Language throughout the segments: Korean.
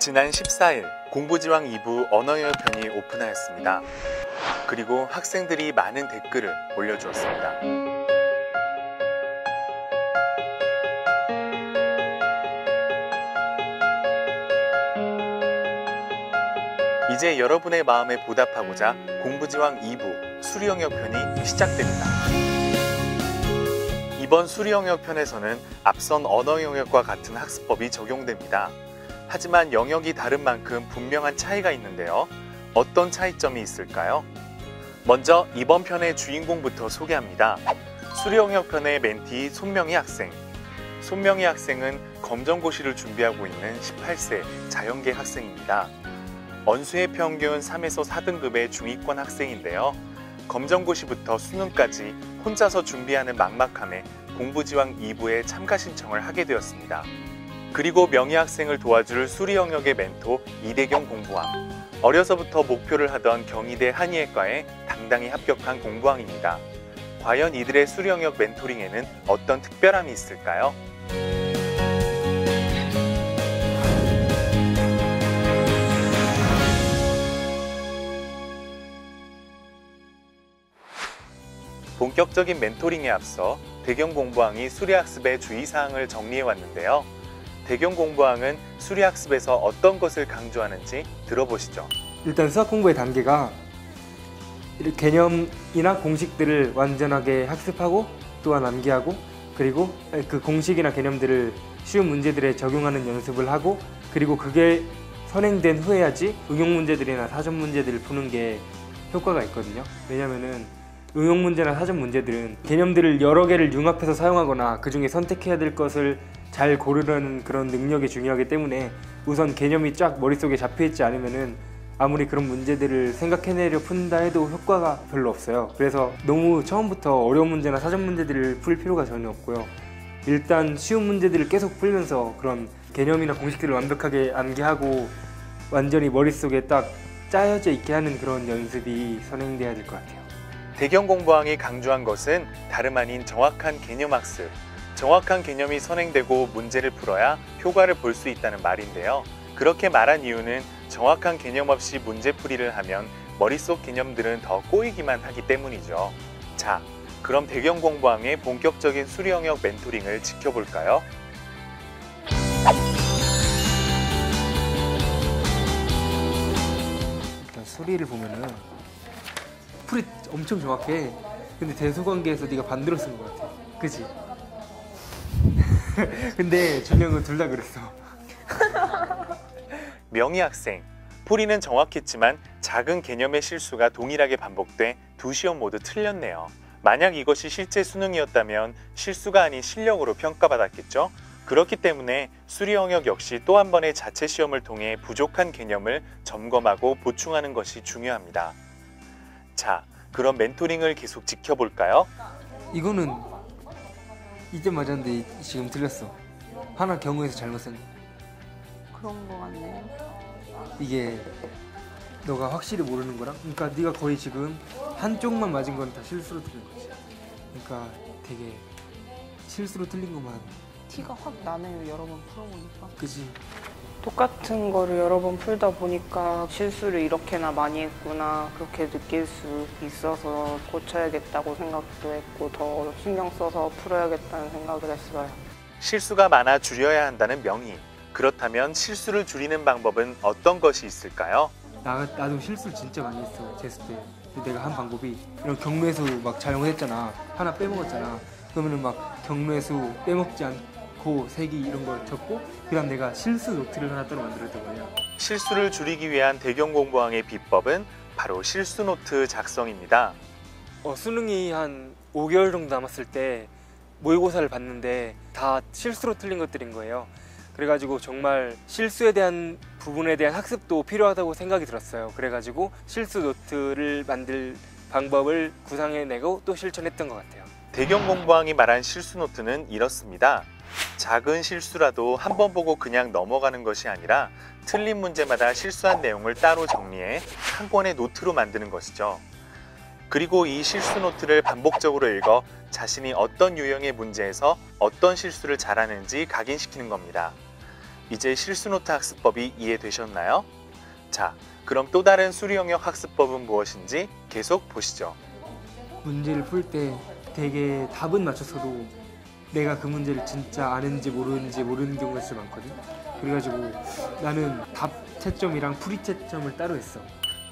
지난 14일 공부지왕 2부 언어영역편이 오픈하였습니다. 그리고 학생들이 많은 댓글을 올려주었습니다. 이제 여러분의 마음에 보답하고자 공부지왕 2부 수리영역편이 시작됩니다. 이번 수리영역편에서는 앞선 언어영역과 같은 학습법이 적용됩니다. 하지만 영역이 다른 만큼 분명한 차이가 있는데요. 어떤 차이점이 있을까요? 먼저 이번 편의 주인공부터 소개합니다. 수리영역편의 멘티 손명희 학생. 손명희 학생은 검정고시를 준비하고 있는 18세 자연계 학생입니다. 언수의 평균 3에서 4등급의 중위권 학생인데요. 검정고시부터 수능까지 혼자서 준비하는 막막함에 공부지왕 2부에 참가 신청을 하게 되었습니다. 그리고 명희 학생을 도와줄 수리영역의 멘토 이대경 공부왕. 어려서부터 목표를 하던 경희대 한의학과에 당당히 합격한 공부왕입니다. 과연 이들의 수리영역 멘토링에는 어떤 특별함이 있을까요? 본격적인 멘토링에 앞서 대경 공부왕이 수리학습의 주의사항을 정리해왔는데요. 대경 공부왕은 수리학습에서 어떤 것을 강조하는지 들어보시죠. 일단 수학 공부의 단계가 개념이나 공식들을 완전하게 학습하고 또한 암기하고, 그리고 그 공식이나 개념들을 쉬운 문제들에 적용하는 연습을 하고, 그리고 그게 선행된 후에야지 응용 문제들이나 사전 문제들을 푸는 게 효과가 있거든요. 왜냐면은 응용 문제나 사전 문제들은 개념들을 여러 개를 융합해서 사용하거나 그 중에 선택해야 될 것을 잘 고르려는 그런 능력이 중요하기 때문에 우선 개념이 쫙 머릿속에 잡혀있지 않으면은 아무리 그런 문제들을 생각해내려 푼다 해도 효과가 별로 없어요. 그래서 너무 처음부터 어려운 문제나 사전 문제들을 풀 필요가 전혀 없고요. 일단 쉬운 문제들을 계속 풀면서 그런 개념이나 공식들을 완벽하게 암기하고 완전히 머릿속에 딱 짜여져 있게 하는 그런 연습이 선행돼야 될 것 같아요. 대경 공부왕이 강조한 것은 다름 아닌 정확한 개념학습. 정확한 개념이 선행되고 문제를 풀어야 효과를 볼 수 있다는 말인데요. 그렇게 말한 이유는 정확한 개념 없이 문제풀이를 하면 머릿속 개념들은 더 꼬이기만 하기 때문이죠. 자, 그럼 대경 공부왕의 본격적인 수리영역 멘토링을 지켜볼까요? 일단 수리를 보면은 풀이 엄청 정확해. 근데 대소관계에서 네가 반대로 쓴 것 같아. 그치? 근데 준영은 둘 다 그랬어. 명희 학생, 풀이는 정확했지만 작은 개념의 실수가 동일하게 반복돼 두 시험 모두 틀렸네요. 만약 이것이 실제 수능이었다면 실수가 아닌 실력으로 평가받았겠죠? 그렇기 때문에 수리영역 역시 또 한 번의 자체 시험을 통해 부족한 개념을 점검하고 보충하는 것이 중요합니다. 자, 그럼 멘토링을 계속 지켜볼까요? 이거는 이때 맞았는데 지금 틀렸어. 하나 경우에서 잘못 쓴 거. 그런 거 같네요. 이게 너가 확실히 모르는 거랑, 그러니까 네가 거의 지금 한쪽만 맞은 건 다 실수로 틀린 거지. 그러니까 되게 실수로 틀린 것만. 티가 확 나네요, 여러 번 풀어보니까. 그지? 똑같은 거를 여러 번 풀다 보니까 실수를 이렇게나 많이 했구나 그렇게 느낄 수 있어서 고쳐야겠다고 생각도 했고 더 신경 써서 풀어야겠다는 생각을 했어요. 실수가 많아 줄여야 한다는 명희. 그렇다면 실수를 줄이는 방법은 어떤 것이 있을까요? 나도 실수를 진짜 많이 했어, 재수 때. 근데 내가 한 방법이 이런 경로에서 막 잘 못했잖아. 하나 빼먹었잖아. 그러면은 막 경로에서 빼먹지 않고 세기 이런 걸 적고, 그다음 내가 실수 노트를 하나 따로 만들었단 말이야. 실수를 줄이기 위한 대경 공부왕의 비법은 바로 실수 노트 작성입니다. 수능이 한 5개월 정도 남았을 때 모의고사를 봤는데 다 실수로 틀린 것들인 거예요. 그래가지고 정말 실수에 대한 부분에 대한 학습도 필요하다고 생각이 들었어요. 그래가지고 실수 노트를 만들 방법을 구상해내고 또 실천했던 것 같아요. 대경 공부왕이 말한 실수 노트는 이렇습니다. 작은 실수라도 한 번 보고 그냥 넘어가는 것이 아니라 틀린 문제마다 실수한 내용을 따로 정리해 한 권의 노트로 만드는 것이죠. 그리고 이 실수 노트를 반복적으로 읽어 자신이 어떤 유형의 문제에서 어떤 실수를 잘하는지 각인시키는 겁니다. 이제 실수노트 학습법이 이해되셨나요? 자, 그럼 또 다른 수리 영역 학습법은 무엇인지 계속 보시죠. 문제를 풀 때 되게 답은 맞췄어도 내가 그 문제를 진짜 아는지 모르는지 모르는 경우가 진짜 많거든. 그래가지고 나는 답 채점이랑 풀이 채점을 따로 했어.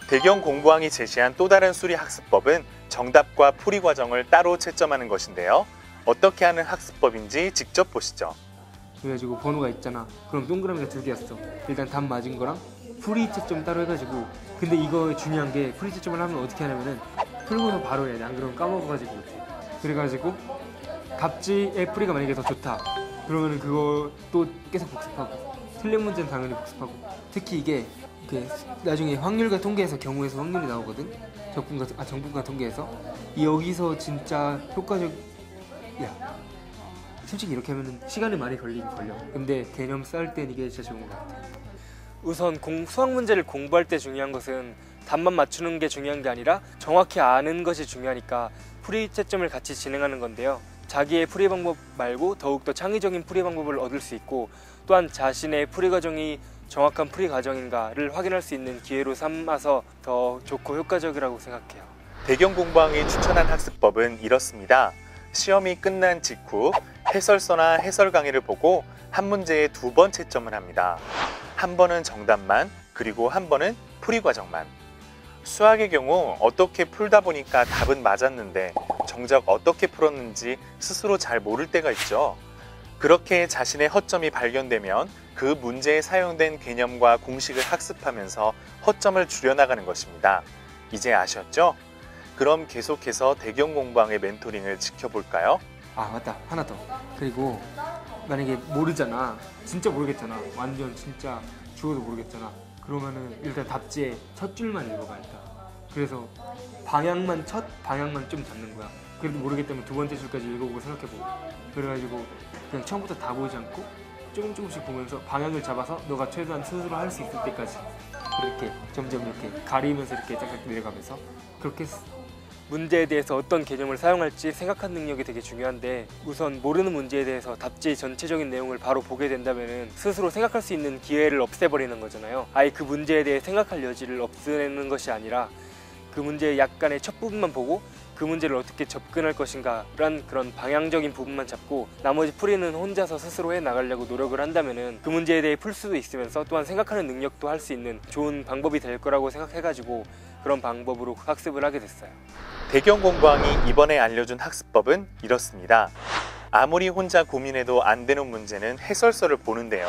대경 공부왕이 제시한 또 다른 수리 학습법은 정답과 풀이 과정을 따로 채점하는 것인데요. 어떻게 하는 학습법인지 직접 보시죠. 그래가지고 번호가 있잖아. 그럼 동그라미가 2개였어. 일단 답 맞은 거랑 풀이 채점 따로 해가지고. 근데 이거 중요한 게 풀이 채점을 하면 어떻게 하냐면은 풀고서 바로 해야 돼. 안 그러면 까먹어가지고 못해. 그래가지고 답지의 풀이가 만약에 더 좋다 그러면은 그거 또 계속 복습하고, 틀린 문제는 당연히 복습하고. 특히 이게 나중에 확률과 통계에서 경우에서 확률이 나오거든. 정분과 통계에서. 여기서 진짜 효과적. 야, 솔직히 이렇게 하면은 시간이 많이 걸리긴 걸려. 근데 개념 쌓을 땐 이게 진짜 좋은 것 같아. 우선 수학 문제를 공부할 때 중요한 것은 답만 맞추는 게 중요한 게 아니라 정확히 아는 것이 중요하니까 풀이 채점을 같이 진행하는 건데요. 자기의 풀이 방법 말고 더욱더 창의적인 풀이 방법을 얻을 수 있고, 또한 자신의 풀이 과정이 정확한 풀이 과정인가를 확인할 수 있는 기회로 삼아서 더 좋고 효과적이라고 생각해요. 대경 공부왕이 추천한 학습법은 이렇습니다. 시험이 끝난 직후 해설서나 해설 강의를 보고 한 문제에 2번 채점을 합니다. 한 번은 정답만, 그리고 한 번은 풀이 과정만. 수학의 경우 어떻게 풀다 보니까 답은 맞았는데 정작 어떻게 풀었는지 스스로 잘 모를 때가 있죠. 그렇게 자신의 허점이 발견되면 그 문제에 사용된 개념과 공식을 학습하면서 허점을 줄여나가는 것입니다. 이제 아셨죠? 그럼 계속해서 대경 공부왕의 멘토링을 지켜볼까요? 아 맞다, 하나 더. 그리고 만약에 모르잖아, 진짜 모르겠잖아, 완전 진짜 죽어도 모르겠잖아. 그러면은 일단 답지에 첫 줄만 읽어봐. 일단 그래서 첫 방향만 좀 잡는 거야. 그래도 모르겠다면 2번째 줄까지 읽어보고 생각해보고. 그래가지고 그냥 처음부터 다 보지 않고 조금씩 보면서 방향을 잡아서 너가 최대한 스스로 할 수 있을 때까지 이렇게 점점 이렇게 가리면서 이렇게 짝짝 내려가면서 그렇게 했어. 문제에 대해서 어떤 개념을 사용할지 생각하는 능력이 되게 중요한데, 우선 모르는 문제에 대해서 답지 전체적인 내용을 바로 보게 된다면 스스로 생각할 수 있는 기회를 없애버리는 거잖아요. 아예 그 문제에 대해 생각할 여지를 없애는 것이 아니라 그 문제의 약간의 첫 부분만 보고 그 문제를 어떻게 접근할 것인가 라는 그런 방향적인 부분만 잡고 나머지 풀이는 혼자서 스스로 해나가려고 노력을 한다면 그 문제에 대해 풀 수도 있으면서 또한 생각하는 능력도 할 수 있는 좋은 방법이 될 거라고 생각해가지고 그런 방법으로 학습을 하게 됐어요. 대경 공부왕이 이번에 알려준 학습법은 이렇습니다. 아무리 혼자 고민해도 안 되는 문제는 해설서를 보는데요.